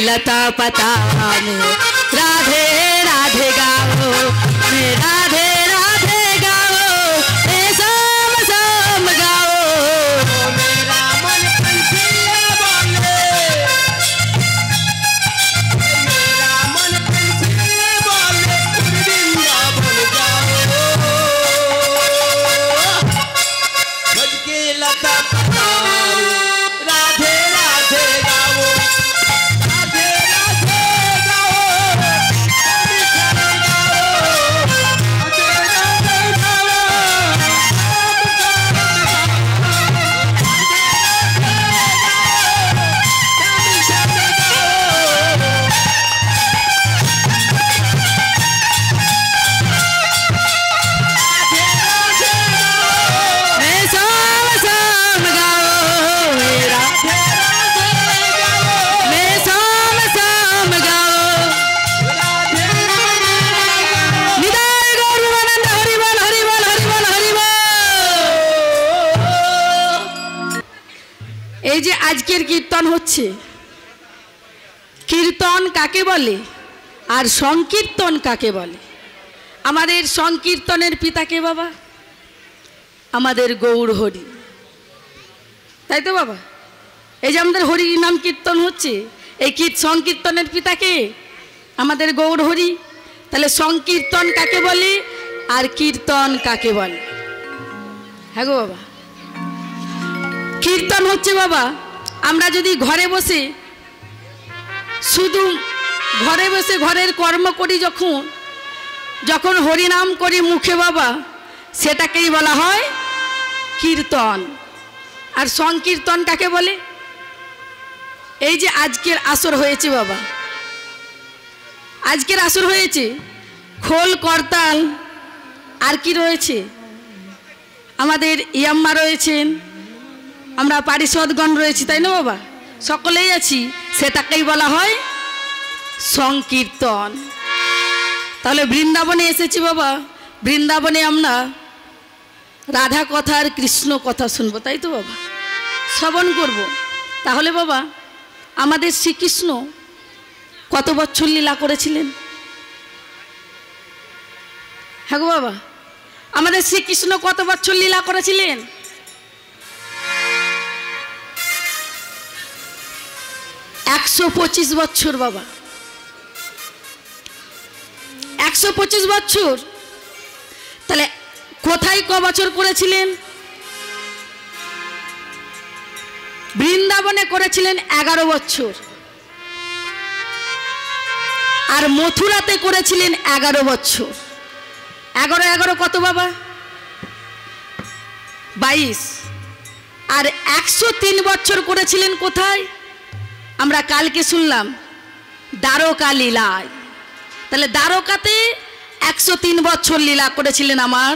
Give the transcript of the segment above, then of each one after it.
लता पता में राधे राधे गाओ, मैं राधे राधे गाओ, ए शाम शाम गाओ। मेरा मन कंसिले बोले, मेरा मन कंसिले बोले, वृंदावन जाओ। भज के लता पता राधे राधे गाओ, राधे राधे गाओ, राधे राधे गाओ, मैं शाम शाम गाओ, मेरा मैं शाम शाम गाओ। निदाय गौर आनंद हरि बोल हरि बोल हरि बोल हरि बोल। এই যে আজকের কীর্তন হচ্ছে, কীর্তন কাকে বলে আর সংকীর্তন কাকে বলে? আমাদের সংকীর্তনের পিতা কে বাবা? আমাদের গৌর হরি, তাই তো বাবা? এই যে আমাদের হরি নাম কীর্তন হচ্ছে, এই সংকীর্তনের পিতা কে? আমাদের গৌর হরি। তাহলে সংকীর্তন কাকে বলে আর কীর্তন কাকে বলে? হ্যাঁ গো বাবা, কীর্তন হচ্ছে বাবা, আমরা যদি ঘরে বসে শুধু ঘরে বসে ঘরের কর্ম করি, যখন হরিনাম করি মুখে বাবা, সেটাকেই বলা হয় কীর্তন। আর সংকীর্তন কাকে বলে? এই যে আজকের আসর হয়েছে বাবা, আজকের আসর হয়েছে, খোল করতাল আর কি রয়েছে? আমাদের ইয়াম্মা রয়েছেন, আমরা পারিষদগণ রয়েছি, তাই না বাবা? সকলেই আছি, সেটাকেই বলা হয় সংকীর্তন। তাহলে বৃন্দাবনে এসেছি বাবা, বৃন্দাবনে আমরা রাধা কথা আর কৃষ্ণ কথা শুনবো, তাই তো বাবা? শ্রবণ করব। তাহলে বাবা, আমাদের শ্রীকৃষ্ণ কত বছর লীলা করেছিলেন? হ্যাঁ গো বাবা, আমাদের শ্রীকৃষ্ণ কত বছর লীলা করেছিলেন? 125 বছর বাবা, 125 বছর। তাহলে কোথায় ক বছর করেছিলেন? বৃন্দাবনে করেছিলেন 11 বছর, আর মথুরাতে করেছিলেন 11 বছর। 11 কত বাবা? 22। আর 103 বছর করেছিলেন কোথায়? আমরা কালকে শুনলাম দ্বারকা লীলায়। তাহলে দ্বারকাতে 103 বছর লীলা করেছিলেন আমার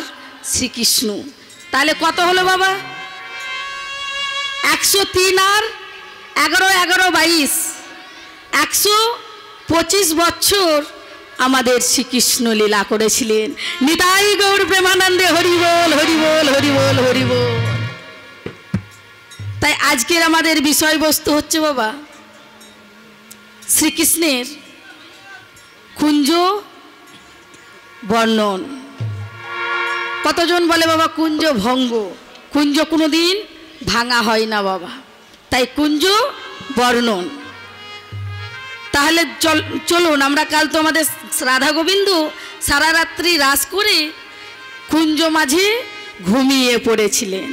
শ্রীকৃষ্ণ। তাহলে কত হলো বাবা? 103 আর 11 22, 125 বছর আমাদের শ্রীকৃষ্ণ লীলা করেছিলেন। নিতাই গৌর প্রেমানন্দে হরি বল হরি বল হরি বল হরি বল। তাই আজকের আমাদের বিষয়বস্তু হচ্ছে বাবা শ্রীকৃষ্ণের কুঞ্জ বর্ণন। কতজন বলে বাবা কুঞ্জ ভঙ্গ, কুঞ্জ কোনোদিন ভাঙা হয় না বাবা, তাই কুঞ্জ বর্ণন। তাহলে চলুন আমরা, কাল তো আমাদের রাধা গোবিন্দ সারা রাত্রি রাস করে কুঞ্জ মাঝে ঘুমিয়ে পড়েছিলেন।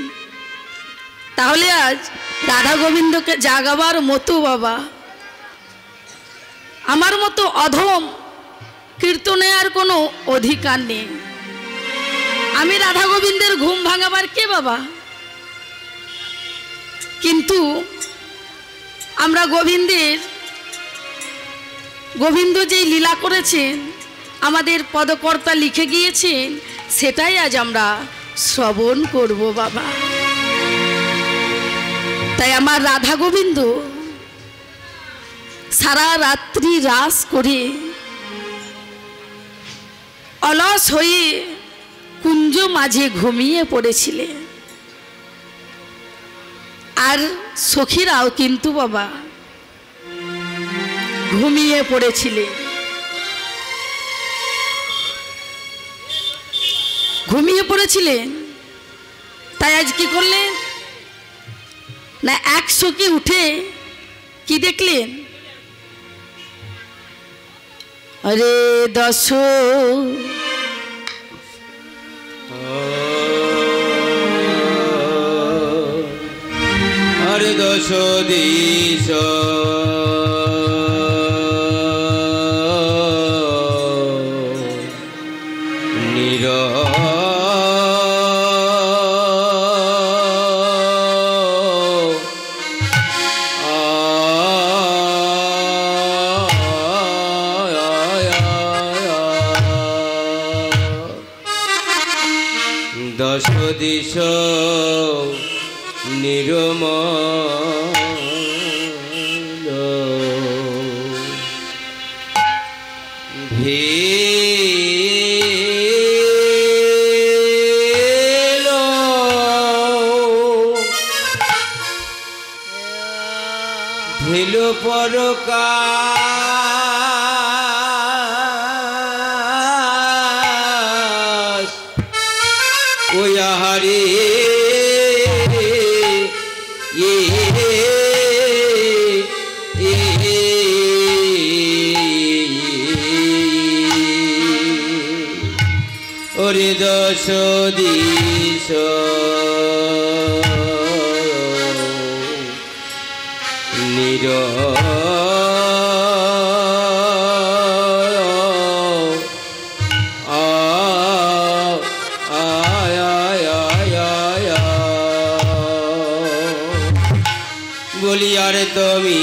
তাহলে আজ রাধা গোবিন্দকে জাগাবার মতো বাবা, আমার মতো অধম কীর্তনে আর কোনো অধিকার নেই। আমি রাধা গোবিন্দের ঘুম ভাঙাবার কে বাবা? কিন্তু আমরা গোবিন্দ যেই লীলা করেছেন, আমাদের পদকর্তা লিখে গিয়েছেন, সেটাই আজ আমরা শ্রবণ করব বাবা। তাই আমার রাধা গোবিন্দ সারা রাত্রি রাস করে অলস হয়ে কুঞ্জ মাঝে ঘুমিয়ে পড়েছিলেন। আর সখীরাও কিন্তু বাবা ঘুমিয়ে পড়েছিলেন। ঘুমিয়ে পড়েছিলেন, তাই আজ কি করলেন না, 100 কি উঠে কি দেখলেন, আরে 10 আরে 10 দিশ নির দশ দিশ নিরমল ভেল ভেল পরকাশ ওই আহারে ওরে 10 দিশ নির বলি আর তুমি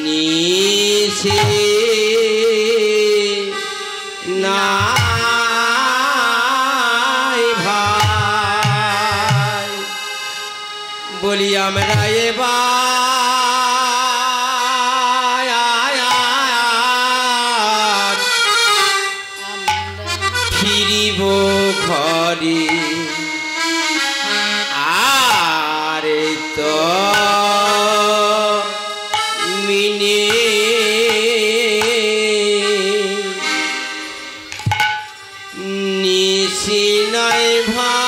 নিশে নাই ভাই বলি আমরা এবার ফিরিব ঘরে আরে তো মিনে নিশি নাই ভাই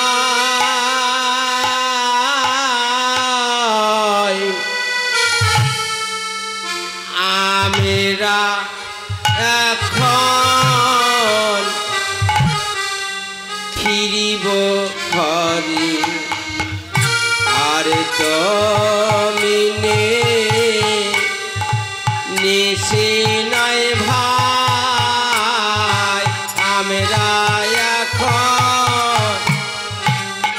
আমরা এখন ফিরিব ঘরে আরে তো মিনে নিশি নাই ভাই আমরা এখন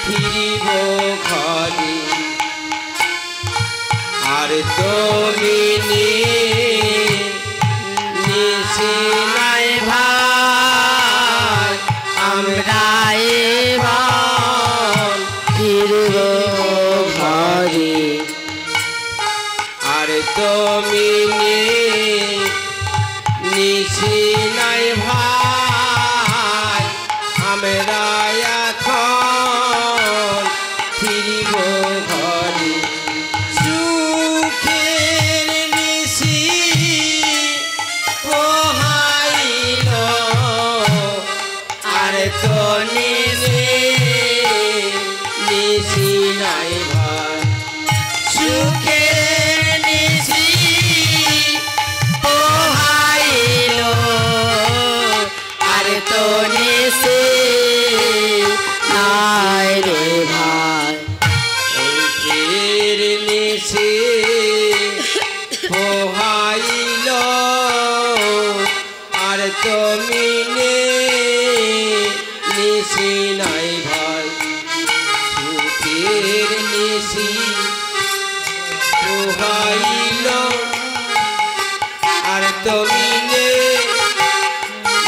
ফিরিব ঘরে আর তো মিনে নিশি নাই ভাই আমরা এবার ফিরিব ঘরে আর তো মিনে নিশি নাই ভাই আমরা এখন ফিরিব ঘরে সুখের নিশি পোহাইল আর তো নিশি নাই ভাই সুখের নিশি পোহাইল আর তো নিশি নাই রে ভাই সুখের নিশি পোহাইল আর তো মিনে নিশি নাই ভাই সুখের নিশি পোহাইল আর তো মিনে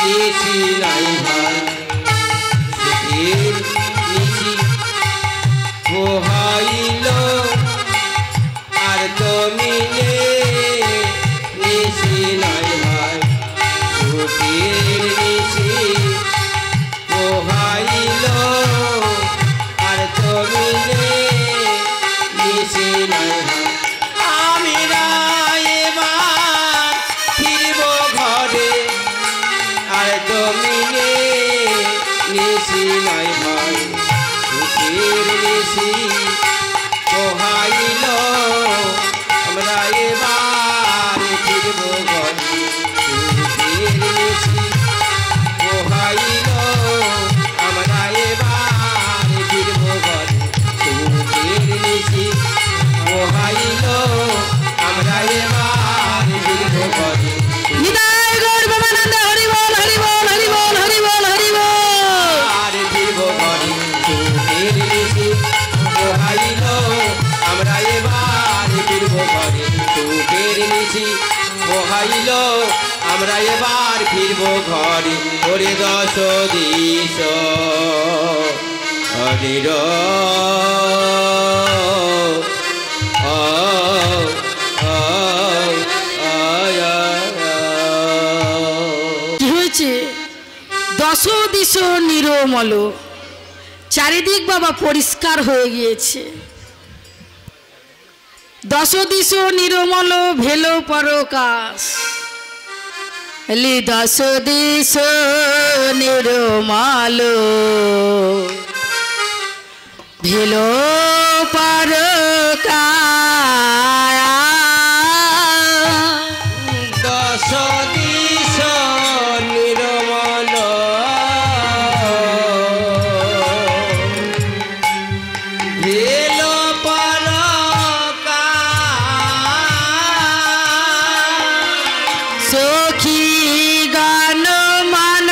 নিশি নাই ভাই সুখের নিশি পোহাইল আর তো মিনে নিশি নাই ভাই সুখের নিশি পোহাইল আর তো মিনে নিশি নাই ভাই নিশি নাই ভাই সুখের নিশি পোহাইল আমরা এবার ফিরব ঘরে সুখের নিশি পোহাইল আমরা এবার ফিরব ঘরে সুখের নিশি পোহাইল আমরা এবার ফিরব ঘরে নিতাই গৌর প্রেমানন্দ হরি বল হরি বল হরি বল হরি বল হরি বল। আর ফিরব ঘরে সুখের নিশি পোহাইল আমরা এবার ফিরব ঘরে সুখের নিশি পোহাইল আমরা এবার ফিরব ঘরে ওরে দশ দিশ হরির কি হয়েছে? দশ দিশ নিরমল, চারিদিক বাবা পরিষ্কার হয়ে গিয়েছে। দশ দিশ নিরমল ভেল পরকাশ, দশ দিশ নিরমল ভেল পরকাশ। দশ দিশ নিরমল ভেল পরকাশ। সখী গান মান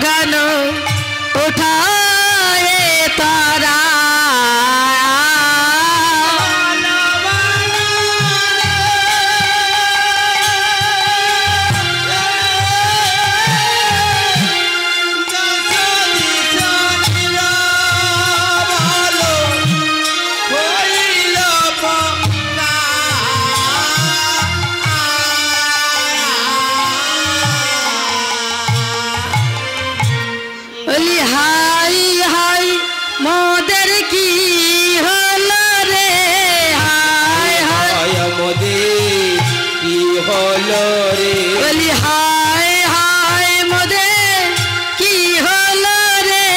গান ওঠায় তারা, বলি হাই হাই মোদের কি হলো রে, হাই হাই মোদের কি হলো রে, বলি হাই হাই মোদের কি হলো রে,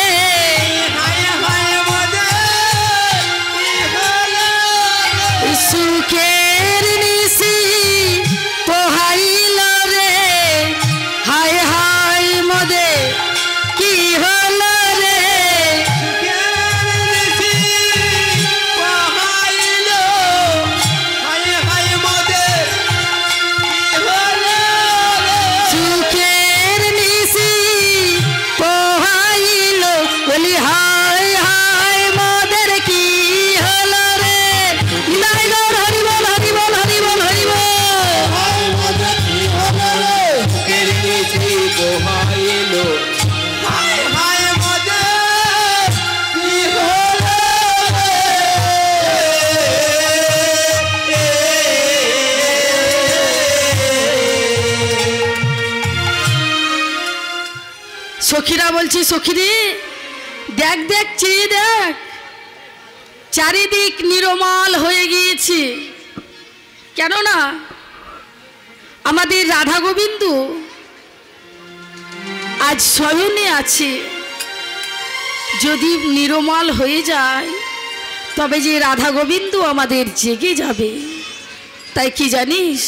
হায় হায় মোদের কি হলো রে। সুখের নিশি পোহাইল রে, হাই হাই মোদের কি হলো রে, সুখের নিশি পোহাইল, বলি হাই হাই মোদের কি হলো রে। নিতাই গৌর হরি বল হরি বল হরি বল হরি বল। সখীরা বলছি, সখীরে দেখ দেখ চেয়ে দেখ, চারিদিক নিরমাল হয়ে গিয়েছে। কেননা আমাদের রাধা গোবিন্দ আজ শয়নে আছে। যদি নিরমাল হয়ে যায় তবে যে রাধা গোবিন্দ আমাদের জেগে যাবে। তাই কি জানিস,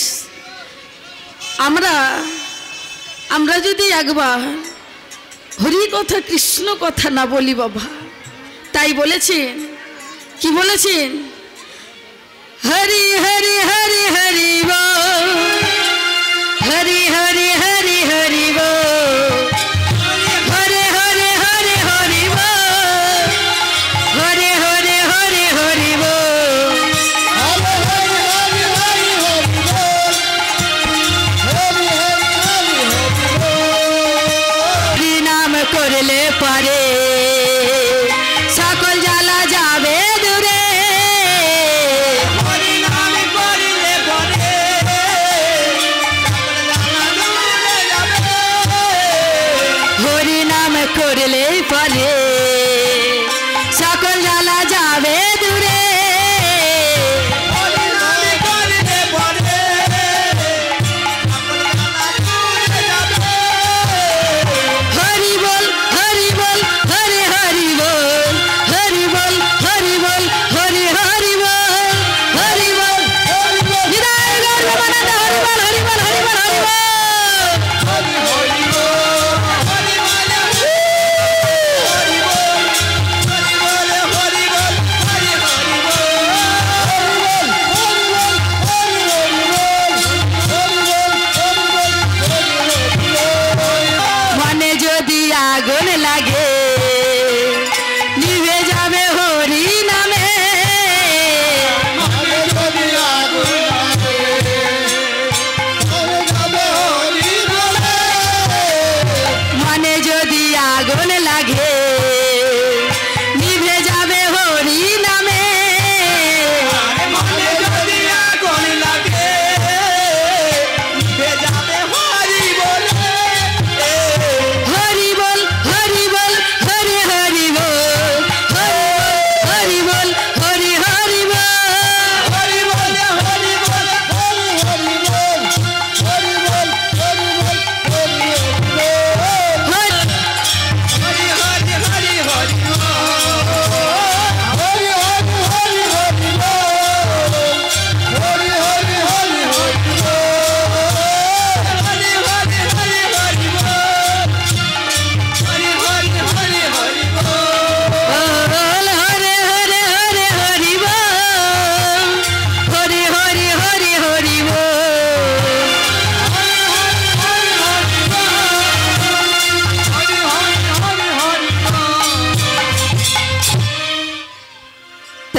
আমরা যদি একবার হরি কথা কৃষ্ণ কথা না বলি বাবা, তাই বলেছেন, কি বলেছেন, হরি হরি হরি হরি বল, হরি হরি হরি হরি বল, হরে হরে হরে হরি বল, হরে হরে হরে হরি বল, হরি নাম করলে পারে সকল জ্বালা যাবে দূরে, হরি নাম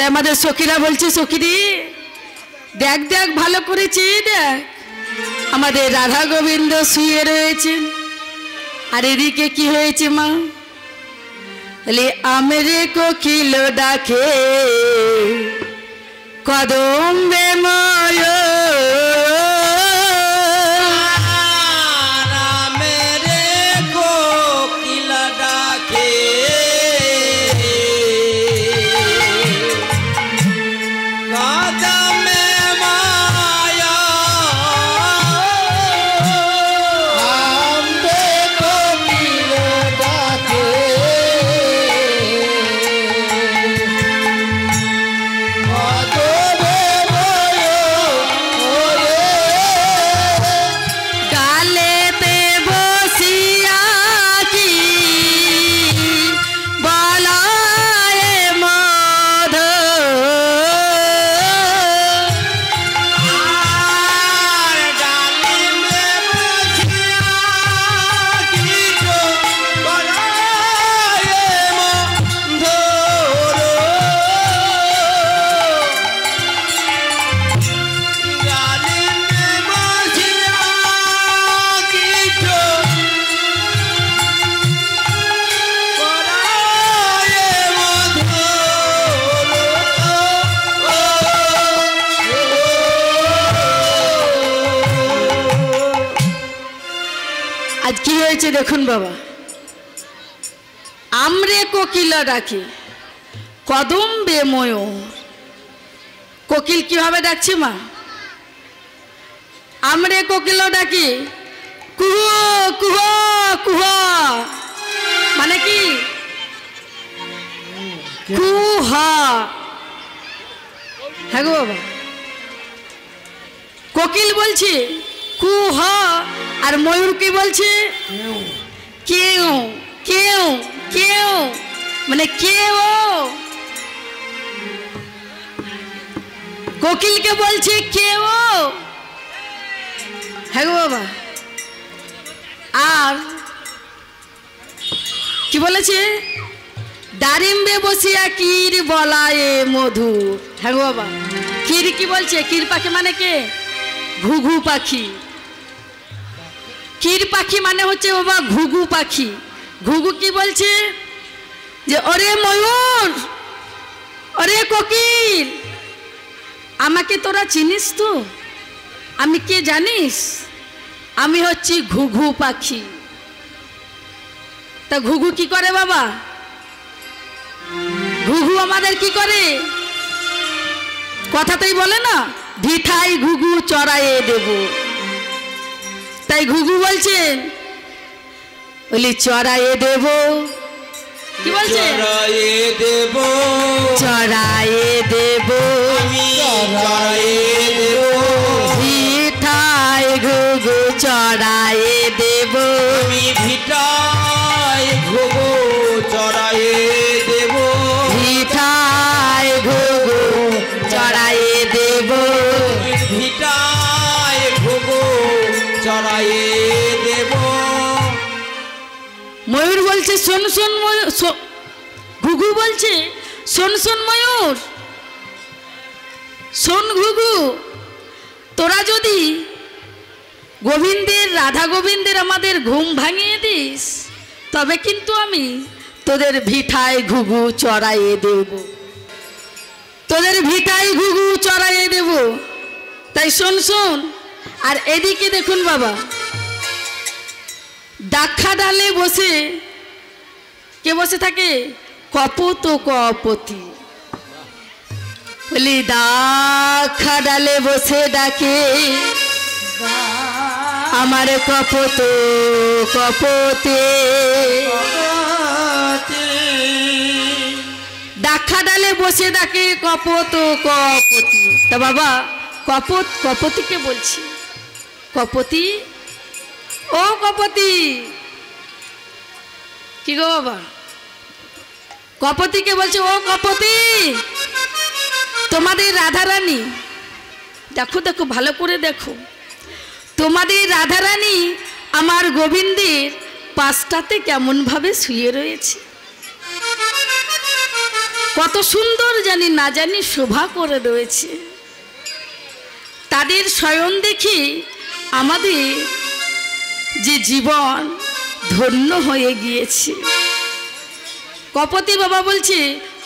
আমাদের সখীরা বলছে, সখীরি দেখ দেখ ভালো করেছি, দেখ আমাদের রাধা গোবিন্দ শুয়ে রয়েছেন, আর এদিকে কি হয়েছে মা? বলে আমরে কোকিল ডাকে কদম্বে ময়, আজ কি হয়েছে দেখুন বাবা। আমরে কোকিল ডাকে কদম্বে ময়ূর। কোকিল কিভাবে ডাকছে মা? আমরে কোকিল ডাকে কুহ কুহ কুহ, মানে কি? কুহ। হ্যাঁ গো বাবা, কোকিল বলছে কুহ, আর ময়ূর কি বলছে? কেউ কেউ কেউ, মানে কেউ। কোকিলকে বলছে কেউ। হ্যাঁ গো বাবা, আর কি বলেছে? দারিম্বে বসিয়া কির বলায় মধু। হ্যাঁ গো বাবা, কির কি বলছে? কির পাখি মানে কে? ঘুঘু পাখি। কির পাখি মানে হচ্ছে বাবা ঘুঘু পাখি। ঘুঘু কি বলছে? যে ওরে ময়ূর, ওরে কোকিল, আমাকে তোরা চিনিস তো? আমি কে জানিস? আমি হচ্ছি ঘুঘু পাখি। তা ঘুঘু কি করে বাবা? ঘুঘু আমাদের কি করে? কথাতেই বলে না, ভিঠাই ঘুঘু চড়াইয়ে দেব। তাই ঘুঘু বলছেন, বলি চড়াইয়ে দেব। কি বলছে? চড়াইয়ে দেব, চড়াইয়ে দেব, চড়াইয়ে দেব, ভিঠাই ঘুঘু চড়াইয়ে দেব, আমি ভিটাই ঘুঘু চড়াইয়ে দেব, ভিঠাই ঘুঘু চড়াইয়ে দেব, ভিটাই ঘুঘু চড়াইয়ে দেব। ময়ূর বলছে শোন শোন ময়ূর, ঘুঘু বলছে শোন শোন ময়ূর, শোন ঘুঘু, তোরা যদি গোবিন্দের, রাধা গোবিন্দের আমাদের ঘুম ভাঙিয়ে দিস, তবে কিন্তু আমি তোদের ভিঠায় ঘুঘু চড়াইয়ে দেব, তোদের ভিঠায় ঘুঘু চড়াইয়ে দেব। তাই শোন শোন। আর এদিকে দেখুন বাবা, দাক্ষা ডালে বসে কে বসে থাকে? কপত কপতি। বলি দাক্ষা ডালে বসে ডাকে আমার কপত কপতে। দাক্ষা ডালে বসে ডাকে কপত কপতি। তা বাবা, কপত কপতিকে বলছি, কপতি ও কপতি। কি গো বাবা? কপতিকে বলছে ও কপতি, তোমাদের রাধারানী, দেখো দেখো ভালো করে দেখো, তোমাদের রাধারানী আমার গোবিন্দের পাশটাতে কেমন ভাবে শুয়ে রয়েছে। কত সুন্দর জানি না জানি শোভা করে রয়েছে। তাদের শয়ন দেখি আমাদের যে জীবন ধন্য হয়ে গিয়েছে। কপতি বাবা বলছে,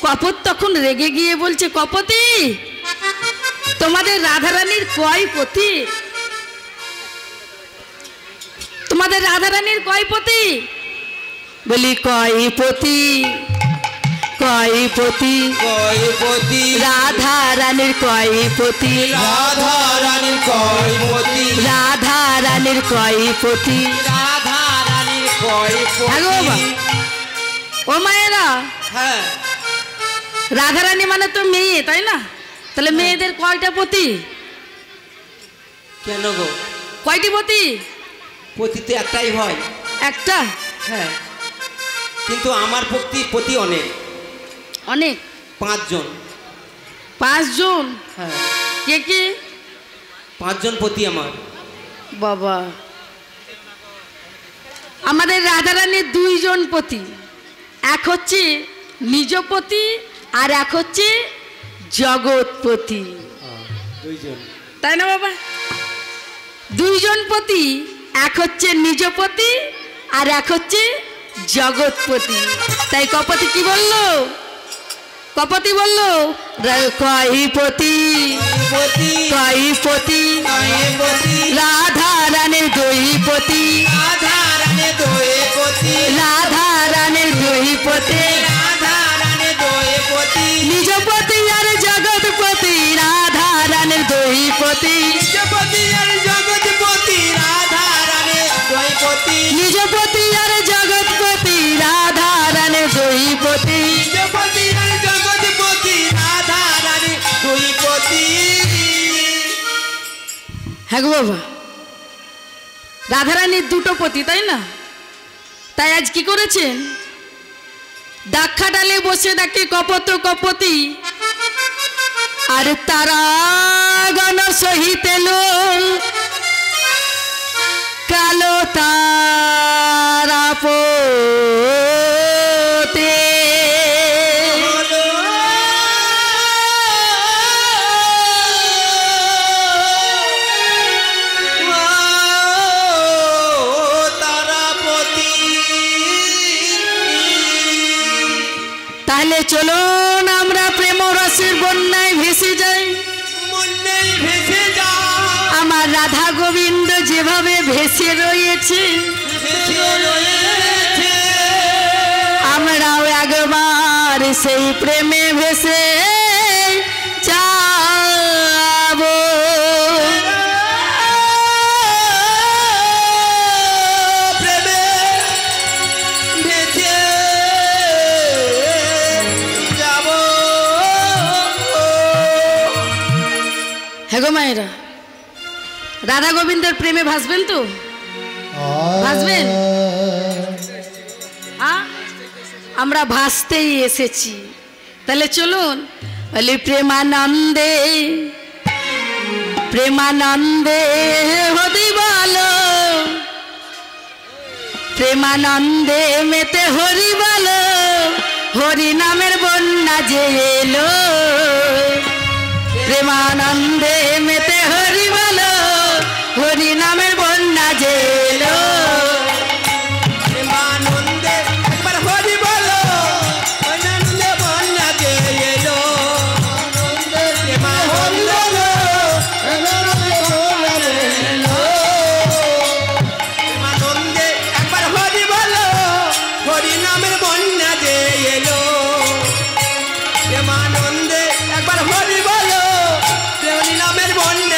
কপত তখন রেগে গিয়ে বলছে, কপতি তোমাদের রাধারানীর কয় পতি? তোমাদের রাধারানীর কয় পতি? বলি কয় পতি, কয় পতি, কয় পতি, রাধা রানীর কয় পতি, রাধা রানীর কয় পতি, রাধা রানীর কয় পতি, রাধা রানীর কয় হ্যাঁ গো বাবা। পতি। ও মায়েরা, হ্যাঁ, রাধা রানী মানে তো মেয়ে, তাই না? তাহলে মেয়েদের কয়টা পতি? কেন গো? কয়টি পতি? পতি তো একটাই হয়। একটা? হ্যাঁ, কিন্তু আমার পতি অনেক, অনেক। 5 জন। 5 জন? হ্যাঁ, কে কে? 5 জন পতি আমার। বাবা, আমাদের রাধারানীর 2 জন পতি। এক হচ্ছে নিজপতি আর এক হচ্ছে জগৎপতি, 2 জন। তাই না বাবা? 2 জন পতি, এক হচ্ছে নিজপতি আর এক হচ্ছে জগৎপতি। তাই কপতি কি বললো? কপতি বললো কয় পতি, পতি, কয় পতি, কয় পতি, রাধা রানীর 2 পতি, রাধা রানীর 2 পতি, রাধা রানীর 2 পতি, রাধা রানীর 2 পতি, নিজপতি আর জগৎপতি, রাধা রানীর 2 পতি, নিজপতি আর জগৎপতি, রাধা রানীর 2 পতি, নিজপতি আর জগৎপতি, রাধা রানীর 2 পতি। নিজপতি আর জগৎপতি, রাধা রানীর 2 পতি। হ্যাঁ গো বাবা, রাধারানীর 2টো পতি, তাই না? তাই আজ কি করেছেন? দাক্ষা ডালে বসে ডাকে কপত কপতি, আর তারা গণ সহিত কালো তারা পোতে। তাহলে চলুন আমরা প্রেম রসের বন্যায় ভেসে যাই। আমার রাধা গোবিন্দ যেভাবে ভেসে রয়েছে, আমরাও একবার সেই প্রেমে ভেসে যাবো। হ্যাঁ গো মায়েরা, রাধা গোবিন্দের প্রেমে ভাসবেন তো? ভাসবেন? আমরা ভাসতেই এসেছি। তাহলে চলুন, বলি প্রেমানন্দে, প্রেমানন্দে হরি বলো, প্রেমানন্দে মেতে হরি বলো, হরি নামের বন্যা যে এলো। প্রেমানন্দে মেতে হরি বলো, হরি নামের বন্যা যে এলো। প্রেমানন্দে একবার হরি বলো, আনন্দে বন্যা যে এলো। প্রেমানন্দে প্রেমানন্দে একবার হরি বলো, হরি নামের বন্যা যে এলো। প্রেমানন্দে একবার হরি বলো, হরি নামের বন্যা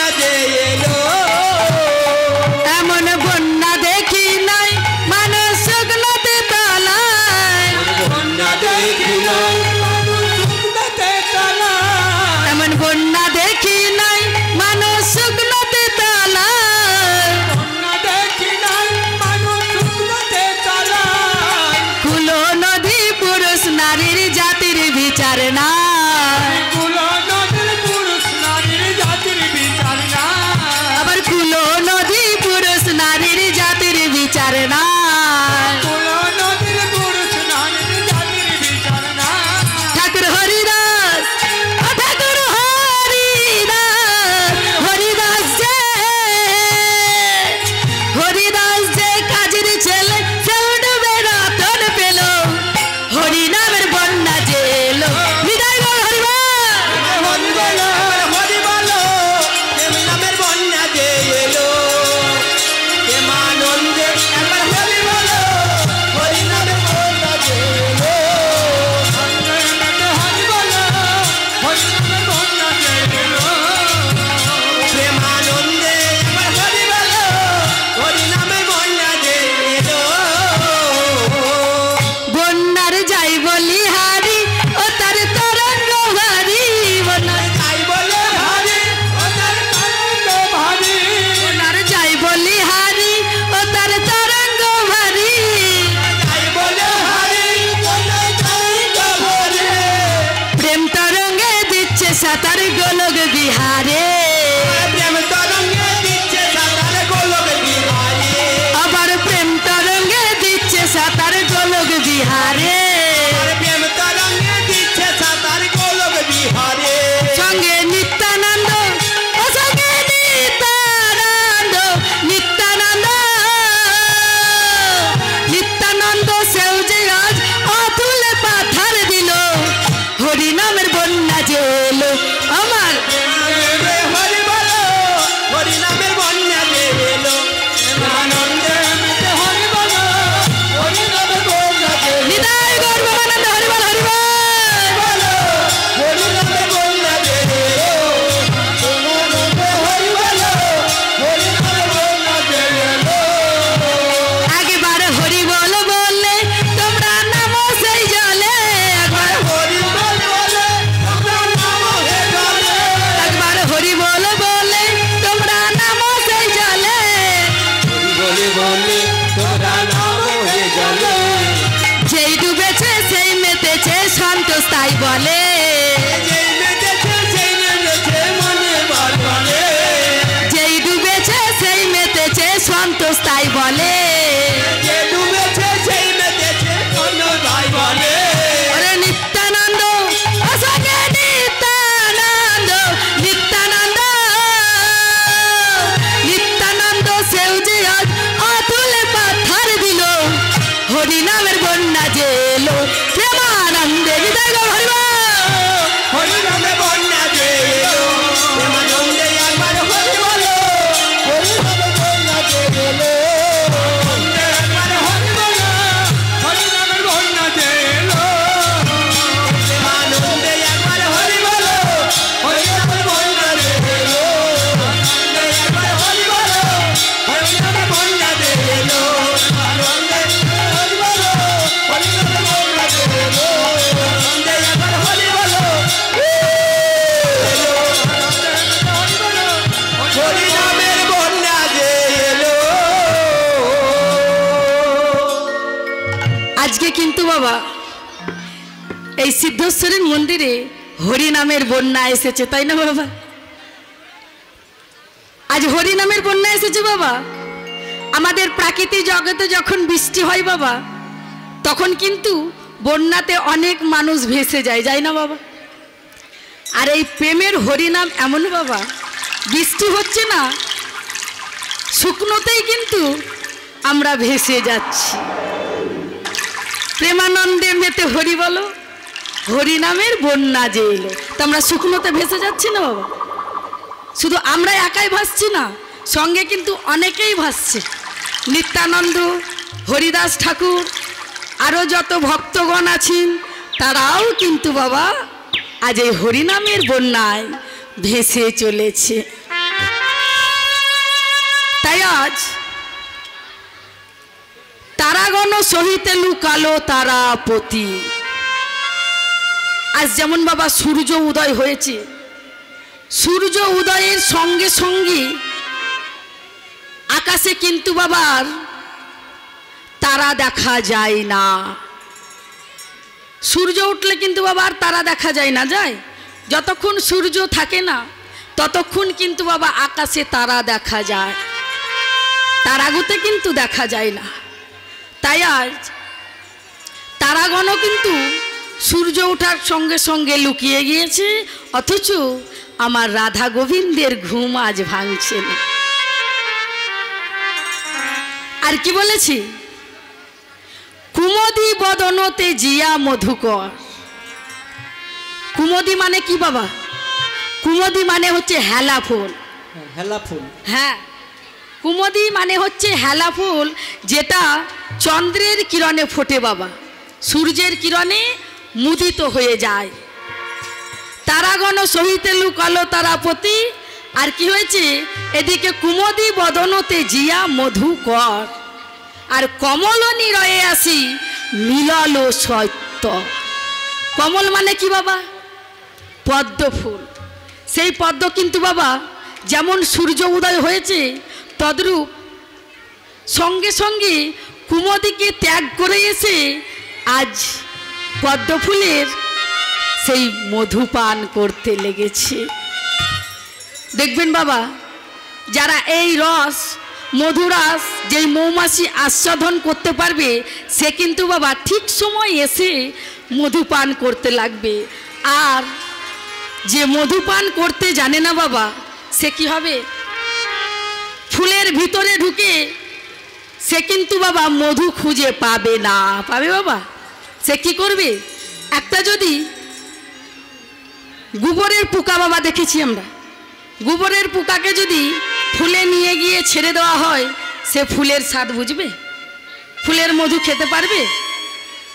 বলে যে ডুবেছে সেই মেতেছে কোনো ভাই বলে ওরে নিত্যানন্দ অসঙ্গে নিত্যানন্দ নিত্যানন্দ নিত্যানন্দ সেও যে আজ অতুলে পাথর দিল হরিনামের বন্যা যে এলো প্রেমানন্দে হৃদয় গো হরি বল হরিনামে বন্যা যে এলো প্রেমানন্দে একবার হরি বলো হরিনামে বন্যা যে এলো একবার হরি বলো হরিনামের বন্যা যে এলো প্রেমানন্দে একবার হরি বলো হরিনামের বন্যা যে এলো একবার হরি বলো হরিনামের বন্যা যে এলো প্রেমানন্দে হরি বলো হরিনামের বন্যা যে এলো একবার হরি বলো হরিনামের বন্যা যে এলো। আজকে কিন্তু বাবা এই সিদ্ধেশ্বরের মন্দিরে হরিনামের বন্যা এসেছে তাই না বাবা আজ হরিনামের বন্যা এসেছে বাবা আমাদের প্রাকৃতিক জগতে যখন বৃষ্টি হয় বাবা তখন কিন্তু বন্যাতে অনেক মানুষ ভেসে যায় না বাবা আর এই প্রেমের হরিনাম এমন বাবা বৃষ্টি হচ্ছে না শুকনোতেই কিন্তু আমরা ভেসে যাচ্ছি প্রেমানন্দে মেতে হরি বলো হরিনামের বন্যা যে এলো তা আমরা শুকনোতে ভেসে যাচ্ছি না বাবা শুধু আমরা একাই ভাসছি না সঙ্গে কিন্তু অনেকেই ভাসছে নিত্যানন্দ হরিদাস ঠাকুর আরও যত ভক্তগণ আছেন তারাও কিন্তু বাবা আজ এই হরিনামের বন্যায় ভেসে চলেছে তাই আজ তারাগণ সহিতে লুকালো তারাপতি আজ যেমন বাবা সূর্য উদয় হয়েছে সূর্য উদয়ের সঙ্গে সঙ্গে আকাশে কিন্তু বাবার তারা দেখা যায় না সূর্য উঠলে কিন্তু বাবার তারা দেখা যায় না যায় যতক্ষণ সূর্য থাকে না ততক্ষণ কিন্তু বাবা আকাশে তারা দেখা যায় তারাগুতে কিন্তু দেখা যায় না তাই আজ তারাগণও কিন্তু সূর্য ওঠার সঙ্গে সঙ্গে লুকিয়ে গিয়েছে অথচ আমার রাধা গোবিন্দের ঘুম আজ ভাঙছে না আর কি বলেছি কুমদি বদনতে জিয়া মধুকর কুমদি মানে কি বাবা কুমদি মানে হচ্ছে হেলা ফুল হেলা ফুল হ্যাঁ কুমদি মানে হচ্ছে হেলা ফুল যেটা চন্দ্রের কিরণে ফোটে বাবা সূর্যের কিরণে মুদিত হয়ে যায় তারাগণ সহিতে লুকালো তারাপতি আর কি হয়েছে এদিকে কুমদি বদনতে জিয়া মধুকর আর কমল নিরয়ে আসি মিলালো সত্য কমল মানে কি বাবা পদ্ম ফুল সেই পদ্ম কিন্তু বাবা যেমন সূর্য উদয় হয়েছে তদ্রূপ সঙ্গে সঙ্গে কুমদিকে ত্যাগ করে এসে আজ পদ্ম ফুলের সেই মধুপান করতে লেগেছে দেখবেন বাবা যারা এই রস মধুরস যেই মৌমাছি আস্বাদন করতে পারবে সে কিন্তু বাবা ঠিক সময় এসে মধুপান করতে লাগবে আর যে মধুপান করতে জানে না বাবা সে কি হবে ফুলের ভিতরে ঢুকে সে কিন্তু বাবা মধু খুঁজে পাবে না পাবে বাবা সে কি করবে একটা যদি গোবরের পোকা বাবা দেখেছি আমরা গোবরের পোকাকে যদি ফুলে নিয়ে গিয়ে ছেড়ে দেওয়া হয় সে ফুলের স্বাদ বুঝবে ফুলের মধু খেতে পারবে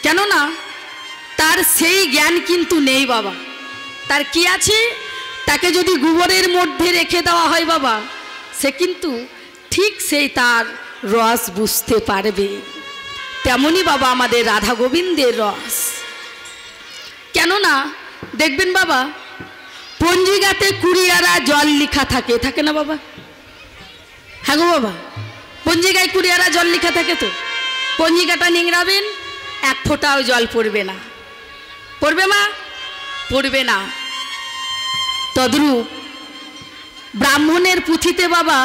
কেননা তার সেই জ্ঞান কিন্তু নেই বাবা তার কি আছে তাকে যদি গোবরের মধ্যে রেখে দেওয়া হয় বাবা সে কিন্তু ঠিক সেই তার রস বুঝতে পারবে তেমনি বাবা আমাদের রাধা গোবিন্দের রস কেননা দেখবেন বাবা পঞ্জিকাতে কুড়িয়ারা জল লেখা থাকে থাকে না বাবা হ্যাঁ গো বাবা পঞ্জিকায় কুড়িয়ারা জল লেখা থাকে তো পঞ্জিকাটা নিংড়াবেন এক ফোঁটাও জল পড়বে না পড়বে মা পড়বে না তদ্রূপ ব্রাহ্মণের পুঁথিতে বাবা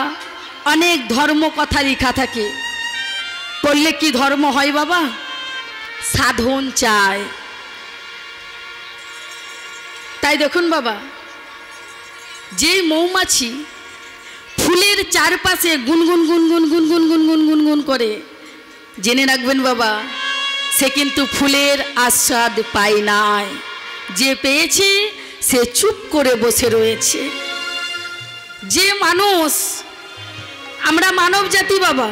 অনেক ধর্ম কথা লেখা থাকে করলে কি ধর্ম হয় বাবা? সাধন চায়। তাই দেখুন বাবা, যে মৌমাছি ফুলের চারপাশে গুনগুন গুনগুন গুনগুন গুনগুন গুনগুন করে, জেনে রাখবেন বাবা, সে কিন্তু ফুলের আস্বাদ পায় নাই। যে পেয়েছে সে চুপ করে বসে রয়েছে। যে মানুষ, আমরা মানব জাতি বাবা,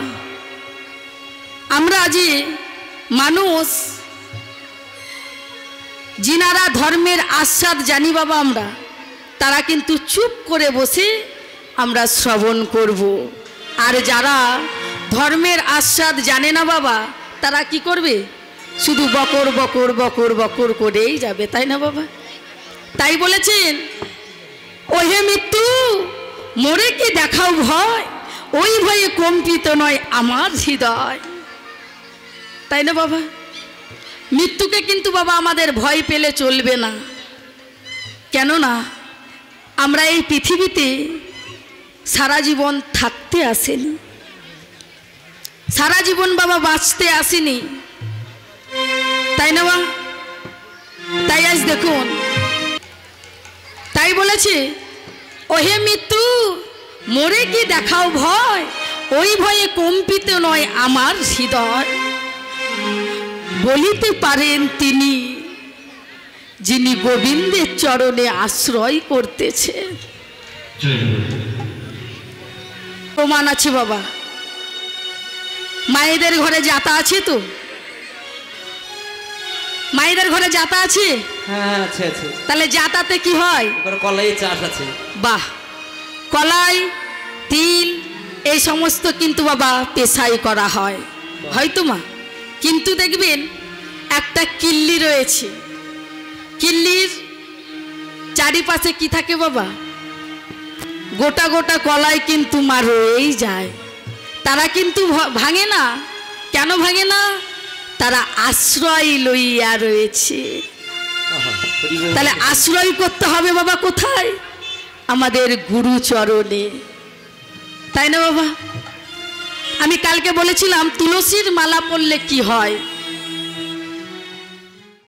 আমরা যে মানুষ যিনারা ধর্মের আস্বাদ জানি বাবা আমরা, তারা কিন্তু চুপ করে বসে আমরা শ্রবণ করব। আর যারা ধর্মের আস্বাদ জানে না বাবা, তারা কি করবে? শুধু বকর বকর বকর বকর করেই যাবে, তাই না বাবা? তাই বলেছেন, ওহে মৃত্যু মোরে কি দেখাও ভয়, ওই ভয়ে কম্পিত নয় আমার হৃদয়। তাই না বাবা? মৃত্যুকে কিন্তু বাবা আমাদের ভয় পেলে চলবে না। কেননা আমরা এই পৃথিবীতে সারা জীবন থাকতে আসেনি, সারা জীবন বাবা বাঁচতে আসেনি, তাই না বাবা? তাই আজ দেখুন, তাই বলেছে, ওহে মৃত্যু মোরে কি দেখাও ভয়, ওই ভয়ে কম্পিত নয় আমার হৃদয়। বলিতে পারেন তিনি যিনি গোবিন্দের চরণে আশ্রয় করতেছে। প্রমাণ আছে বাবা। মায়েদের ঘরে যাতা আছে তো? মায়েদের ঘরে যাতা আছে? হ্যাঁ আছে আছে। তাহলে যাতাতে কি হয়? কলাই চাষ আছে। বাহ, কলাই তিল এই সমস্ত কিন্তু বাবা পেশাই করা হয়, হয়তো মা। কিন্তু দেখবেন একটা কিল্লি রয়েছে, কিল্লির চারিপাশে কি থাকে বাবা? গোটা গোটা কলাই কিন্তু মা রয়েই যায়। তারা কিন্তু ভাঙে না। কেন ভাঙে না? তারা আশ্রয় লইয়া রয়েছে। তাহলে আশ্রয় করতে হবে বাবা কোথায়? আমাদের গুরুচরণে, তাই না বাবা? আমি কালকে বলেছিলাম তুলসীর মালা পরলে কি হয়।